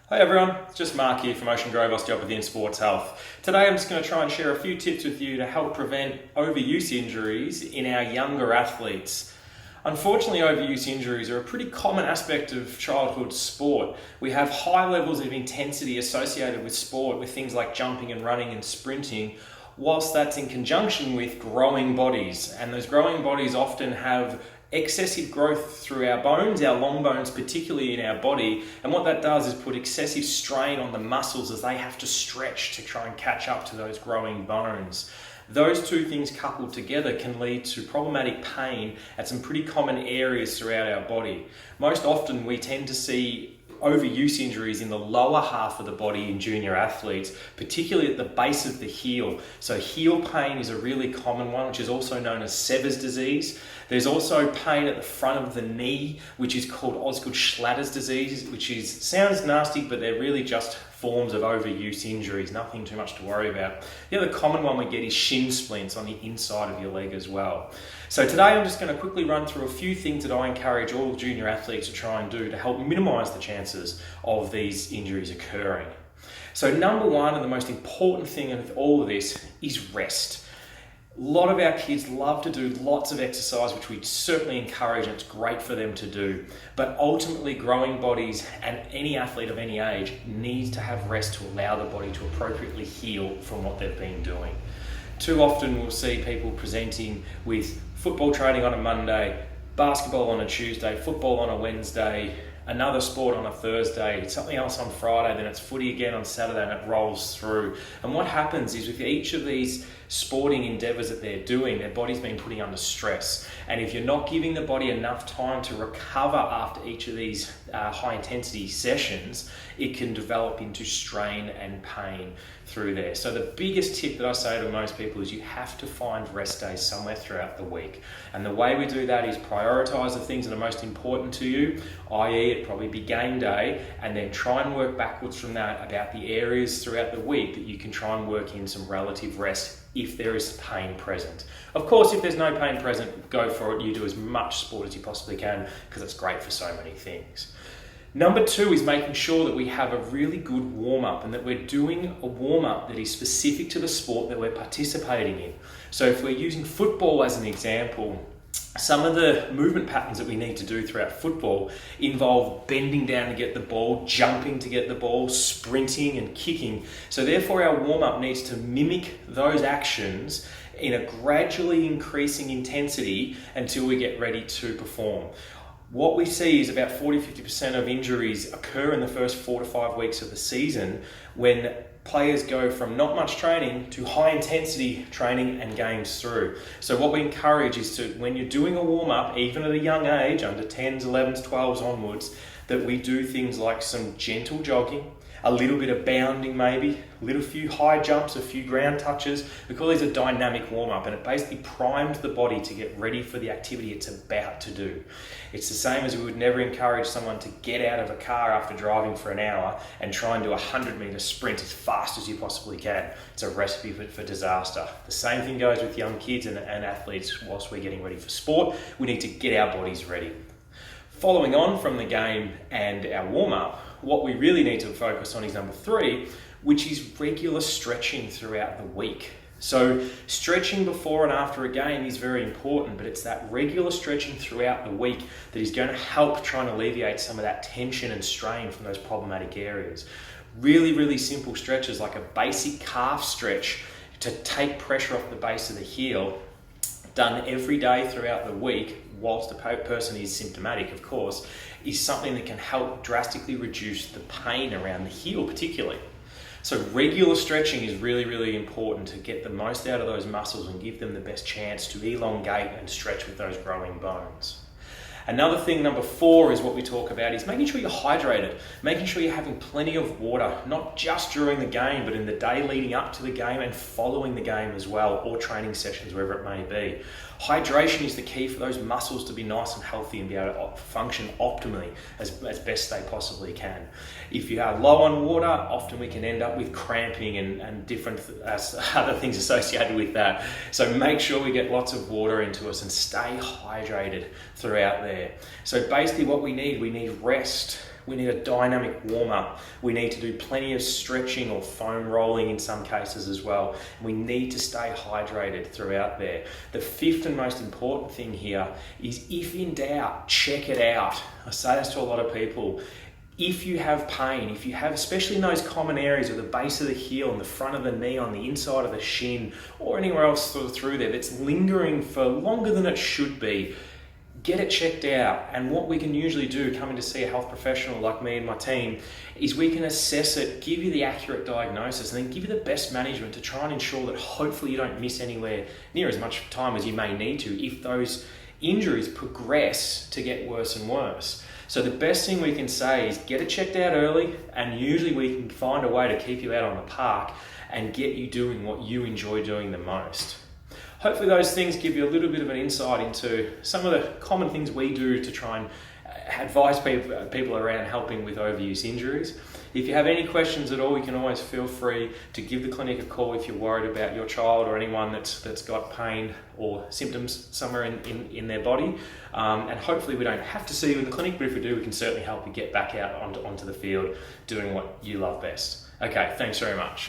Hi everyone, it's just Mark here from Ocean Grove Osteopathy and Sports Health. Today I'm just going to try and share a few tips with you to help prevent overuse injuries in our younger athletes. Unfortunately, overuse injuries are a pretty common aspect of childhood sport. We have high levels of intensity associated with sport, with things like jumping and running and sprinting, whilst that's in conjunction with growing bodies. And those growing bodies often have excessive growth through our bones, our long bones particularly in our body, and what that does is put excessive strain on the muscles as they have to stretch to try and catch up to those growing bones. Those two things coupled together can lead to problematic pain at some pretty common areas throughout our body. Most often we tend to see overuse injuries in the lower half of the body in junior athletes, particularly at the base of the heel. So heel pain is a really common one, which is also known as Sever's disease. There's also pain at the front of the knee, which is called Osgood-Schlatter's disease, which sounds nasty, but they're really just forms of overuse injuries, nothing too much to worry about. The other common one we get is shin splints on the inside of your leg as well. So today I'm just going to quickly run through a few things that I encourage all junior athletes to try and do to help minimise the chances of these injuries occurring. So number one, and the most important thing of all of this, is rest. A lot of our kids love to do lots of exercise, which we certainly encourage, and it's great for them to do. But ultimately, growing bodies and any athlete of any age needs to have rest to allow the body to appropriately heal from what they've been doing. Too often we'll see people presenting with football training on a Monday, basketball on a Tuesday, football on a Wednesday, another sport on a Thursday, something else on Friday, then it's footy again on Saturday, and it rolls through. And what happens is with each of these sporting endeavours that they're doing, their body's been putting under stress. And if you're not giving the body enough time to recover after each of these high intensity sessions, it can develop into strain and pain through there. So the biggest tip that I say to most people is you have to find rest days somewhere throughout the week. And the way we do that is prioritise the things that are most important to you, i.e. it'd probably be game day, and then try and work backwards from that about the areas throughout the week that you can try and work in some relative rest if there is pain present. Of course, if there's no pain present, go for it. You do as much sport as you possibly can because it's great for so many things. Number two is making sure that we have a really good warm-up and that we're doing a warm-up that is specific to the sport that we're participating in. So if we're using football as an example, some of the movement patterns that we need to do throughout football involve bending down to get the ball, jumping to get the ball, sprinting and kicking. So therefore our warm-up needs to mimic those actions in a gradually increasing intensity until we get ready to perform. What we see is about 40-50% of injuries occur in the first 4 to 5 weeks of the season when players go from not much training to high intensity training and games through. So what we encourage is to, when you're doing a warm-up, even at a young age, under 10s, 11s, 12s onwards, that we do things like some gentle jogging, a little bit of bounding maybe, a few high jumps, a few ground touches. We call these a dynamic warm-up, and it basically primes the body to get ready for the activity it's about to do. It's the same as we would never encourage someone to get out of a car after driving for an hour and try and do a 100-metre sprint as fast as you possibly can. It's a recipe for disaster. The same thing goes with young kids and athletes. Whilst we're getting ready for sport, we need to get our bodies ready. Following on from the game and our warm-up, what we really need to focus on is number three, which is regular stretching throughout the week. So stretching before and after a game is very important, but it's that regular stretching throughout the week that is going to help try and alleviate some of that tension and strain from those problematic areas. Really, really simple stretches like a basic calf stretch to take pressure off the base of the heel, done every day throughout the week, whilst the person is symptomatic, of course, is something that can help drastically reduce the pain around the heel particularly. So regular stretching is really, really important to get the most out of those muscles and give them the best chance to elongate and stretch with those growing bones. Another thing, number four, is what we talk about is making sure you're hydrated, making sure you're having plenty of water, not just during the game, but in the day leading up to the game and following the game as well, or training sessions, wherever it may be. Hydration is the key for those muscles to be nice and healthy and be able to function optimally as best they possibly can. If you are low on water, often we can end up with cramping and different other things associated with that. So make sure we get lots of water into us and stay hydrated throughout there. So basically what we need rest, We need a dynamic warm-up. We need to do plenty of stretching or foam rolling in some cases as well. We need to stay hydrated throughout there. The fifth and most important thing here is, if in doubt, check it out. I say this to a lot of people. If you have pain, if you have, especially in those common areas of the base of the heel and the front of the knee, on the inside of the shin, or anywhere else sort of through there that's lingering for longer than it should be, get it checked out. And what we can usually do, coming to see a health professional like me and my team, is we can assess it, give you the accurate diagnosis, and then give you the best management to try and ensure that hopefully you don't miss anywhere near as much time as you may need to if those injuries progress to get worse and worse. So the best thing we can say is get it checked out early, and usually we can find a way to keep you out on the park and get you doing what you enjoy doing the most. Hopefully those things give you a little bit of an insight into some of the common things we do to try and advise people around helping with overuse injuries. If you have any questions at all, you can always feel free to give the clinic a call if you're worried about your child or anyone that's got pain or symptoms somewhere in their body. And hopefully we don't have to see you in the clinic, but if we do, we can certainly help you get back out onto the field doing what you love best. Okay, thanks very much.